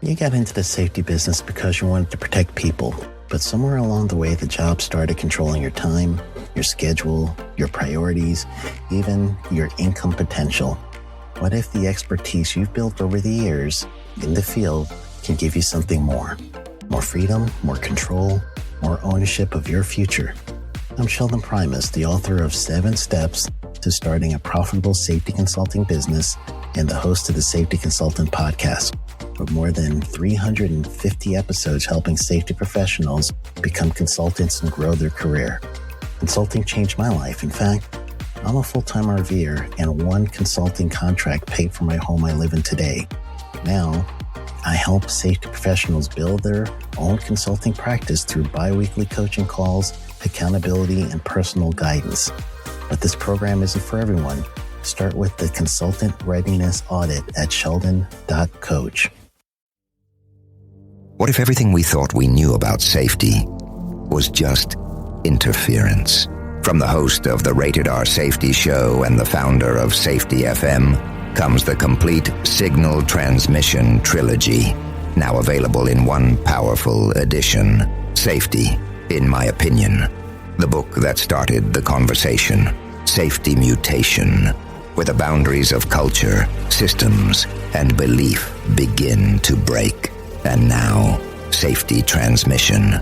You got into the safety business because you wanted to protect people, but somewhere along the way, the job started controlling your time, your schedule, your priorities, even your income potential. What if the expertise you've built over the years in the field can give you something more? More freedom, more control, more ownership of your future. I'm Sheldon Primus, the author of 7 Steps to Starting a Profitable Safety Consulting Business and the host of the Safety Consultant Podcast, with more than 350 episodes helping safety professionals become consultants and grow their career. Consulting changed my life. In fact, I'm a full-time RVer, and one consulting contract paid for my home I live in today. Now, I help safety professionals build their own consulting practice through bi-weekly coaching calls, accountability, and personal guidance. But this program isn't for everyone. Start with the Consultant Readiness Audit at sheldon.coach. What if everything we thought we knew about safety was just interference? From the host of the Rated R Safety Show and the founder of Safety FM comes the complete Signal Transmission Trilogy, now available in one powerful edition. Safety, in my opinion, the book that started the conversation. Safety Mutation, where the boundaries of culture, systems, and belief begin to break. And now, Safety Transmission,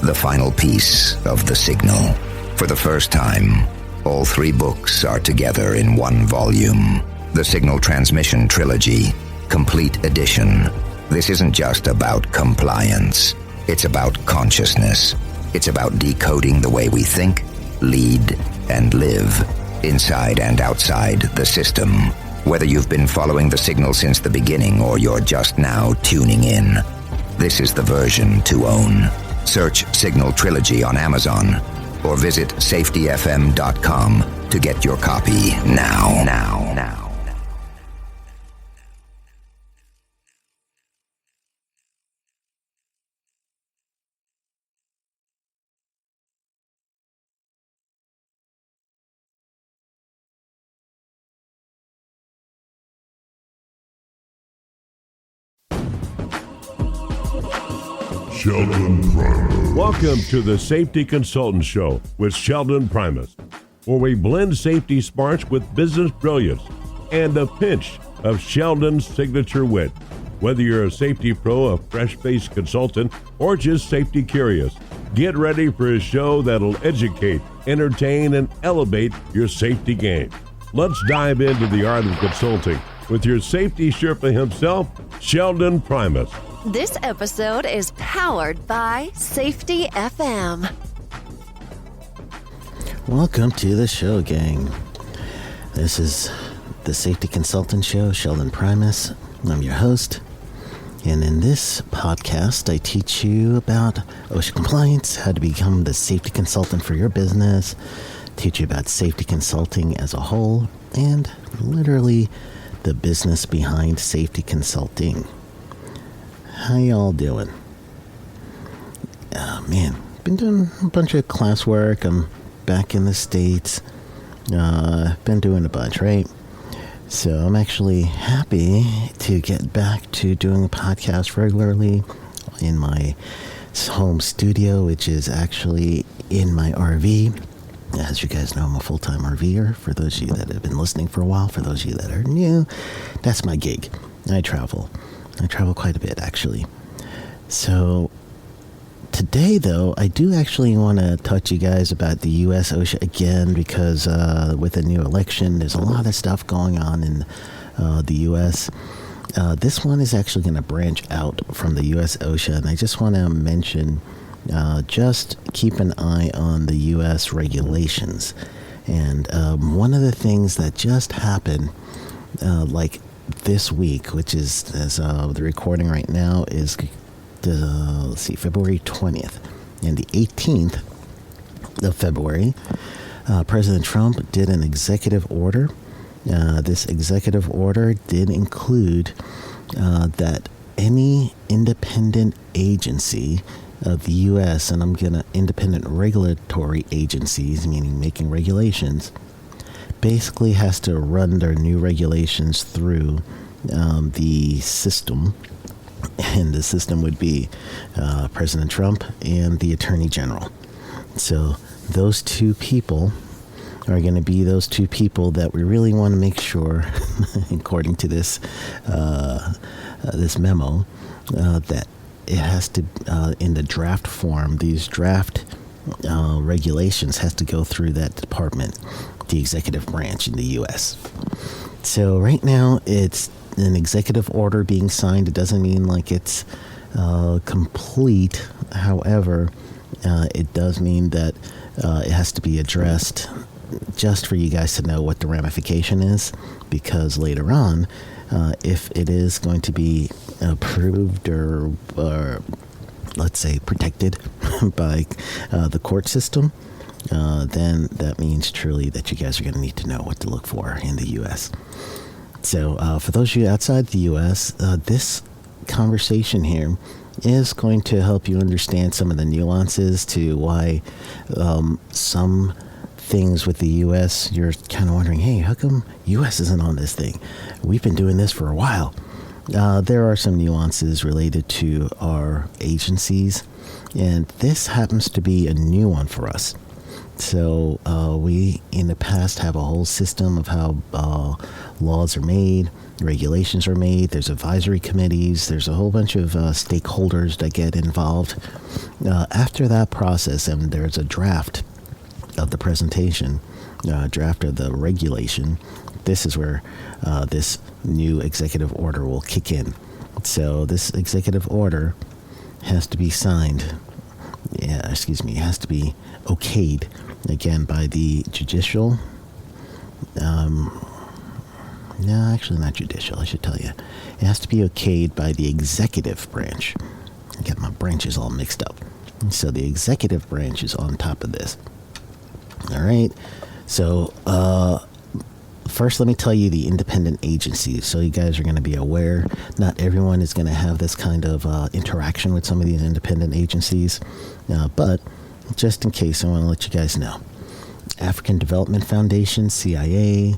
the final piece of the signal. For the first time, all 3 books are together in one volume. The Signal Transmission Trilogy, Complete Edition. This isn't just about compliance. It's about consciousness. It's about decoding the way we think, lead, and live, inside and outside the system. Whether you've been following the signal since the beginning or you're just now tuning in, this is the version to own. Search Signal Trilogy on Amazon or visit safetyfm.com to get your copy now. Sheldon Primus. Welcome to the Safety Consultant Show with Sheldon Primus, where we blend safety smarts with business brilliance and a pinch of Sheldon's signature wit. Whether you're a safety pro, a fresh-faced consultant, or just safety curious, get ready for a show that'll educate, entertain, and elevate your safety game. Let's dive into the art of consulting with your safety Sherpa himself, Sheldon Primus. This episode is powered by Safety FM. Welcome to the show, gang. This is the Safety Consultant Show, Sheldon Primus. I'm your host. And in this podcast, I teach you about OSHA compliance, how to become the safety consultant for your business, teach you about safety consulting as a whole, and literally the business behind safety consulting. How y'all doing? Oh, man, been doing a bunch of classwork. I'm back in the States. Been doing a bunch, right? So I'm actually happy to get back to doing a podcast regularly in my home studio, which is actually in my RV. As you guys know, I'm a full-time RVer. For those of you that have been listening for a while, for those of you that are new, that's my gig. I travel quite a bit, actually. So today, though, I do actually want to touch you guys about the U.S. OSHA again, because with the new election, there's a lot of stuff going on in the U.S. This one is actually going to branch out from the U.S. OSHA, and I just want to mention, just keep an eye on the U.S. regulations. And one of the things that just happened, like this week, which is, as the recording right now, is February 20th. And the 18th of February, President Trump did an executive order. This executive order did include that any independent agency of the U.S., and I'm going to independent regulatory agencies, meaning making regulations, basically has to run their new regulations through the system And the system would be President Trump and the Attorney General. So those two people are going to be those two people that we really want to make sure, according to this this memo, that it has to, in the draft form, these draft regulations has to go through that department, the executive branch in the U.S. So right now it's an executive order being signed. It doesn't mean like it's complete. However, it does mean that it has to be addressed, just for you guys to know what the ramification is, because later on, if it is going to be approved or let's say protected by the court system, then that means truly that you guys are going to need to know what to look for in the U.S. So for those of you outside the U.S., this conversation here is going to help you understand some of the nuances to why some things with the U.S., you're kind of wondering, hey, how come U.S. isn't on this thing? We've been doing this for a while. There are some nuances related to our agencies, and this happens to be a new one for us. So we, in the past, have a whole system of how laws are made, regulations are made. There's advisory committees. There's a whole bunch of stakeholders that get involved. After that process, and there's a draft of the presentation, draft of the regulation, this is where this new executive order will kick in. So this executive order has to be signed, it has to be okayed, again, by the judicial, no, actually not judicial, I should tell you. It has to be okayed by the executive branch. I get my branches all mixed up. So the executive branch is on top of this. All right. So first, let me tell you the independent agencies. So you guys are going to be aware, not everyone is going to have this kind of interaction with some of these independent agencies. But just in case, I want to let you guys know. African Development Foundation, CIA,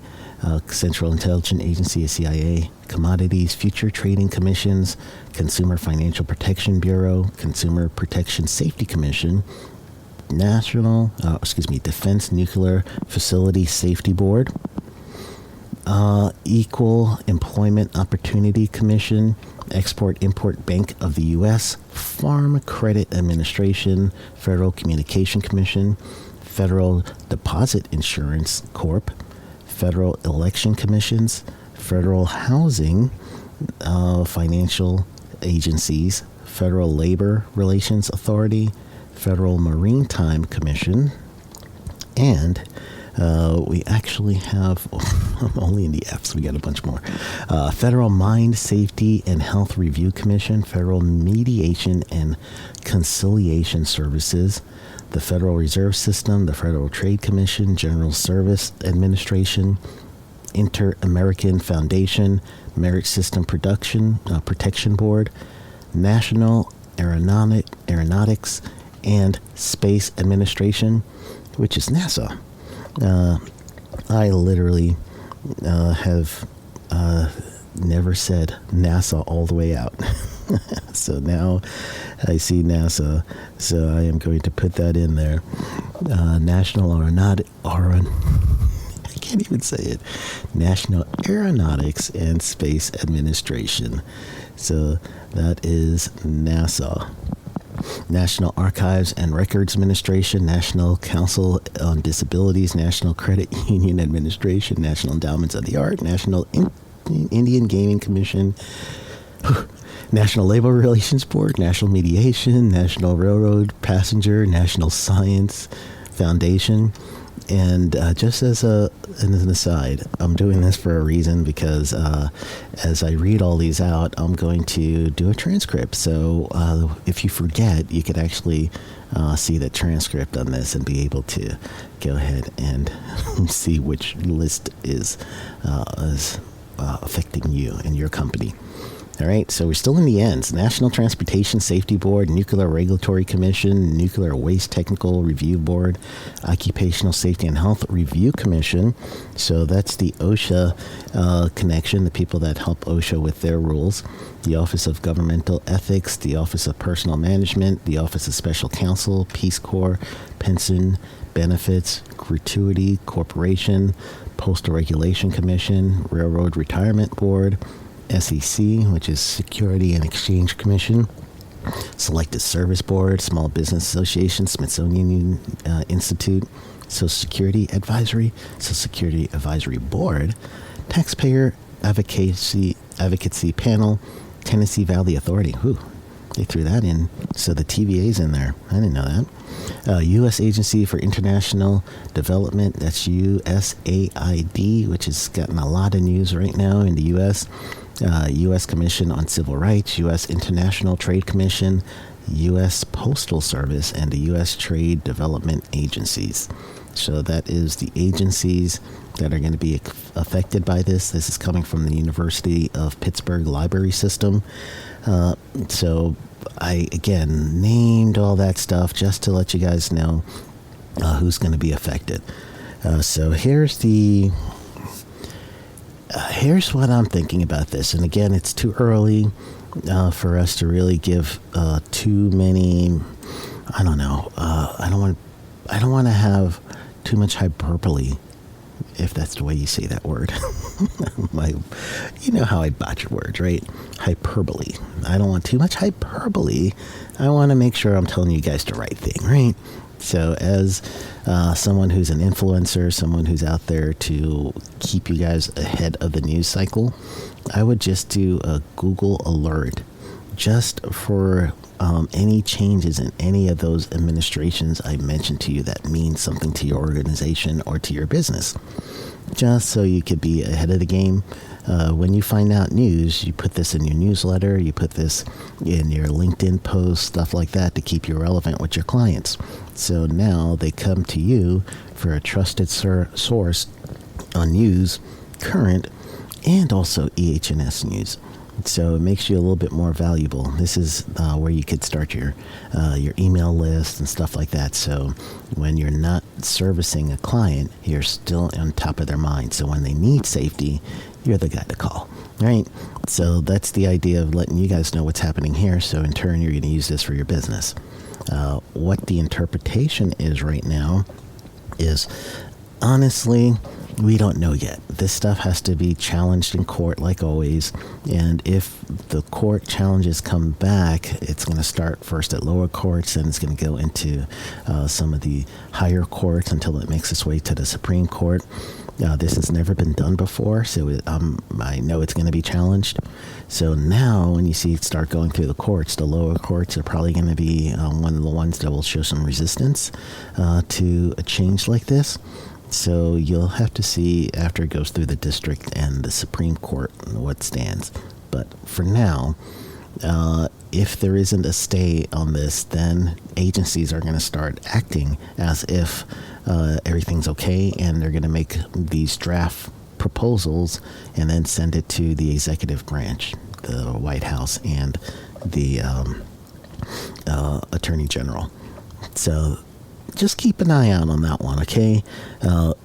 Central Intelligence Agency, CIA, Commodities Future Trading Commissions, Consumer Financial Protection Bureau, Consumer Protection Safety Commission, Defense Nuclear Facility Safety Board, Equal Employment Opportunity Commission, Export-Import Bank of the U.S., Farm Credit Administration, Federal Communication Commission, Federal Deposit Insurance Corp., Federal Election Commissions, Federal Housing Financial Agencies, Federal Labor Relations Authority, Federal Maritime Commission, and we actually have, I'm only in the F's, we got a bunch more. Federal Mine Safety and Health Review Commission, Federal Mediation and Conciliation Services, the Federal Reserve System, the Federal Trade Commission, General Service Administration, Inter-American Foundation, Merit System Protection Board, National Aeronautics and Space Administration, which is NASA. I literally have never said NASA all the way out. So now I see NASA, so I am going to put that in there. National I can't even say it. National Aeronautics and Space Administration. So that is NASA. National Archives and Records Administration, National Council on Disabilities, National Credit Union Administration, National Endowments of the Arts, National Indian Gaming Commission, National Labor Relations Board, National Mediation, National Railroad Passenger, National Science Foundation. And just as an aside, I'm doing this for a reason, because as I read all these out, I'm going to do a transcript. So if you forget, you could actually see the transcript on this and be able to go ahead and see which list is affecting you and your company. All right, so we're still in the ends. National Transportation Safety Board, Nuclear Regulatory Commission, Nuclear Waste Technical Review Board, Occupational Safety and Health Review Commission. So that's the OSHA connection, the people that help OSHA with their rules. The Office of Governmental Ethics, the Office of Personnel Management, the Office of Special Counsel, Peace Corps, Pension Benefits, Gratuity Corporation, Postal Regulation Commission, Railroad Retirement Board, SEC, which is Security and Exchange Commission, Selected Service Board, Small Business Association, Smithsonian Institute, Social Security Advisory Board, Taxpayer Advocacy Panel, Tennessee Valley Authority. Whew, they threw that in. So the TVA's in there. I didn't know that. U.S. Agency for International Development, that's USAID, which has gotten a lot of news right now in the U.S. U.S. Commission on Civil Rights, U.S. International Trade Commission, U.S. Postal Service, and the U.S. Trade Development Agencies. So that is the agencies that are going to be affected by this. This is coming from the University of Pittsburgh Library System. So I, again, named all that stuff just to let you guys know who's going to be affected. So here's what I'm thinking about this. And again, it's too early for us to really give too many, I don't know. I don't want to have too much hyperbole, if that's the way you say that word. You know how I botch words, right? Hyperbole. I don't want too much hyperbole. I want to make sure I'm telling you guys the right thing, right? So as someone who's an influencer, someone who's out there to keep you guys ahead of the news cycle, I would just do a Google alert just for any changes in any of those administrations I mentioned to you that mean something to your organization or to your business. Just so you could be ahead of the game. When you find out news, you put this in your newsletter, you put this in your LinkedIn post, stuff like that to keep you relevant with your clients. So now they come to you for a trusted source on news, current, and also EH&S news. So it makes you a little bit more valuable. This is where you could start your email list and stuff like that. So when you're not servicing a client, you're still on top of their mind. So when they need safety, you're the guy to call, right? So that's the idea of letting you guys know what's happening here. So in turn, you're going to use this for your business. What the interpretation is right now is, honestly, we don't know yet. This stuff has to be challenged in court like always. And if the court challenges come back, it's going to start first at lower courts and it's going to go into some of the higher courts until it makes its way to the Supreme Court. This has never been done before, so I know it's going to be challenged. So now when you see it start going through the courts, the lower courts are probably going to be one of the ones that will show some resistance to a change like this. So you'll have to see after it goes through the district and the Supreme Court what stands. But for now, if there isn't a stay on this, then agencies are going to start acting as if everything's okay, and they're going to make these draft proposals and then send it to the executive branch, the White House, and the Attorney General. So just keep an eye out on that one, okay?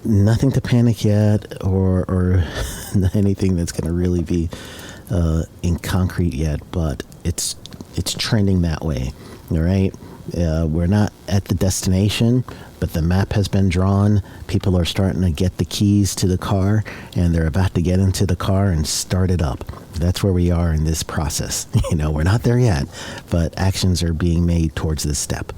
Nothing to panic yet, or anything that's going to really be in concrete yet, but it's trending that way, all right? We're not at the destination, but the map has been drawn. People are starting to get the keys to the car, and they're about to get into the car and start it up. That's where we are in this process. We're not there yet, but actions are being made towards this step.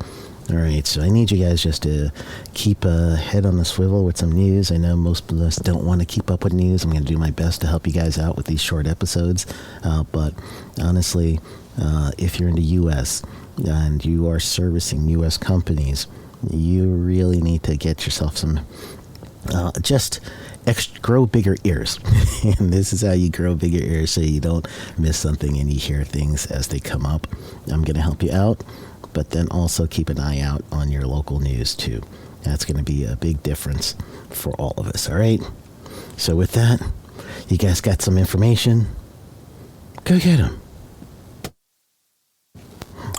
All right, so I need you guys just to keep a head on the swivel with some news. I know most of us don't want to keep up with news. I'm going to do my best to help you guys out with these short episodes. But honestly, if you're in the U.S. and you are servicing U.S. companies, you really need to get yourself some grow bigger ears. And this is how you grow bigger ears so you don't miss something and you hear things as they come up. I'm going to help you out. But then also keep an eye out on your local news too. That's going to be a big difference for all of us, all right? So with that, you guys got some information? Go get them.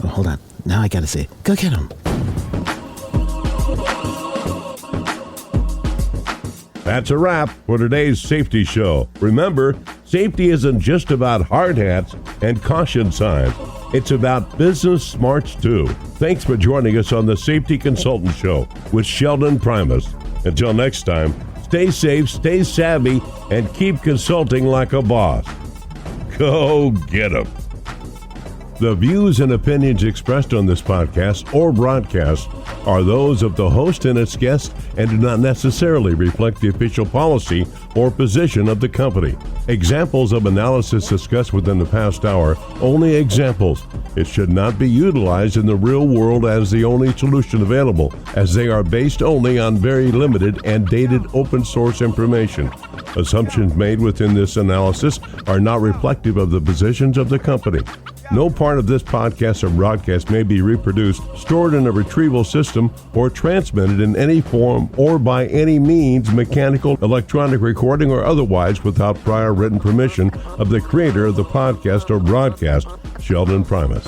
Oh, hold on. Now I gotta say, go get him. That's a wrap for today's safety show. Remember, safety isn't just about hard hats and caution signs. It's about business smarts too. Thanks for joining us on the Safety Consultant Show with Sheldon Primus. Until next time, stay safe, stay savvy, and keep consulting like a boss. Go get 'em. The views and opinions expressed on this podcast or broadcast are those of the host and its guests and do not necessarily reflect the official policy or position of the company. Examples of analysis discussed within the past hour, only examples. It should not be utilized in the real world as the only solution available, as they are based only on very limited and dated open source information. Assumptions made within this analysis are not reflective of the positions of the company. No part of this podcast or broadcast may be reproduced, stored in a retrieval system, or transmitted in any form or by any means, mechanical, electronic recording, or otherwise, without prior written permission of the creator of the podcast or broadcast, Sheldon Primus.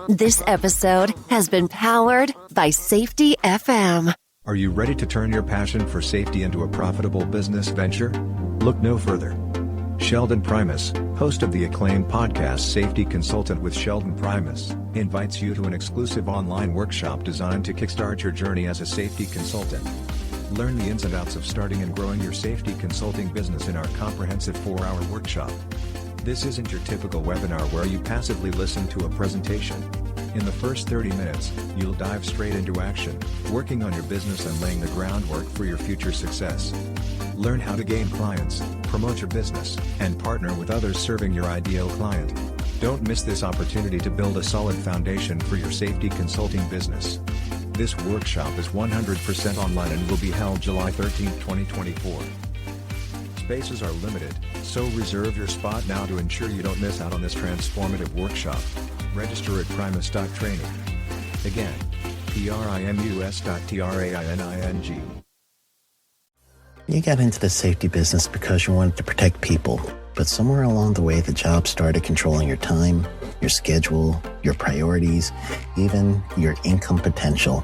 This episode has been powered by Safety FM. Are you ready to turn your passion for safety into a profitable business venture? Look no further. Sheldon Primus, host of the acclaimed podcast Safety Consultant with Sheldon Primus, invites you to an exclusive online workshop designed to kickstart your journey as a safety consultant. Learn the ins and outs of starting and growing your safety consulting business in our comprehensive 4-hour workshop. This isn't your typical webinar where you passively listen to a presentation. In the first 30 minutes, you'll dive straight into action, working on your business and laying the groundwork for your future success. Learn how to gain clients, promote your business, and partner with others serving your ideal client. Don't miss this opportunity to build a solid foundation for your safety consulting business. This workshop is 100% online and will be held July 13, 2024. Spaces are limited, so reserve your spot now to ensure you don't miss out on this transformative workshop. Register at primus.training. Again, primus.training. You got into the safety business because you wanted to protect people, but somewhere along the way, the job started controlling your time, your schedule, your priorities, even your income potential.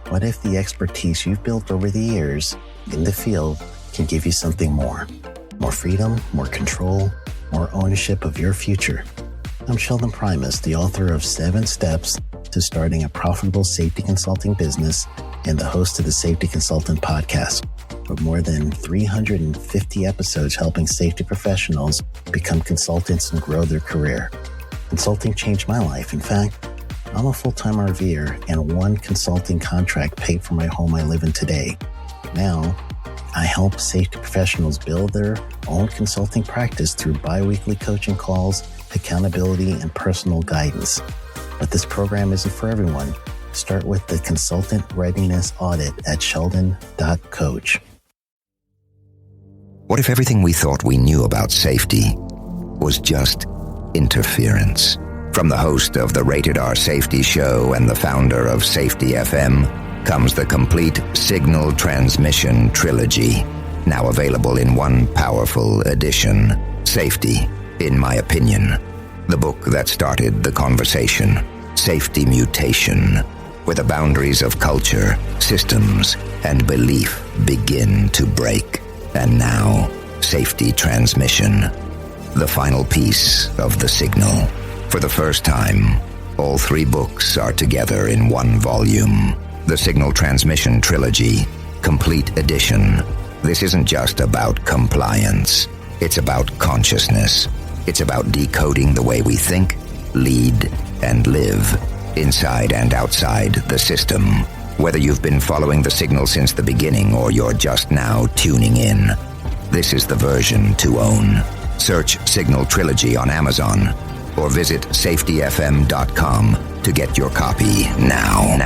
What if the expertise you've built over the years in the field can give you something more? More freedom, more control, more ownership of your future. I'm Sheldon Primus, the author of 7 Steps to Starting a Profitable Safety Consulting Business and the host of the Safety Consultant Podcast, with more than 350 episodes helping safety professionals become consultants and grow their career. Consulting changed my life. In fact, I'm a full-time RVer, and one consulting contract paid for my home I live in today. Now, I help safety professionals build their own consulting practice through bi-weekly coaching calls, accountability, and personal guidance. But this program isn't for everyone. Start with the Consultant Readiness Audit at sheldon.coach. What if everything we thought we knew about safety was just interference? From the host of the Rated R Safety Show and the founder of Safety FM comes the complete Signal Transmission Trilogy, now available in one powerful edition. Safety, in my opinion, the book that started the conversation. Safety Mutation, where the boundaries of culture, systems, and belief begin to break. And now, Safety Transmission, the final piece of the signal. For the first time, all 3 books are together in one volume. The Signal Transmission Trilogy, Complete Edition. This isn't just about compliance. It's about consciousness. It's about decoding the way we think, lead, and live, inside and outside the system. Whether you've been following the signal since the beginning or you're just now tuning in, this is the version to own. Search Signal Trilogy on Amazon or visit safetyfm.com to get your copy now.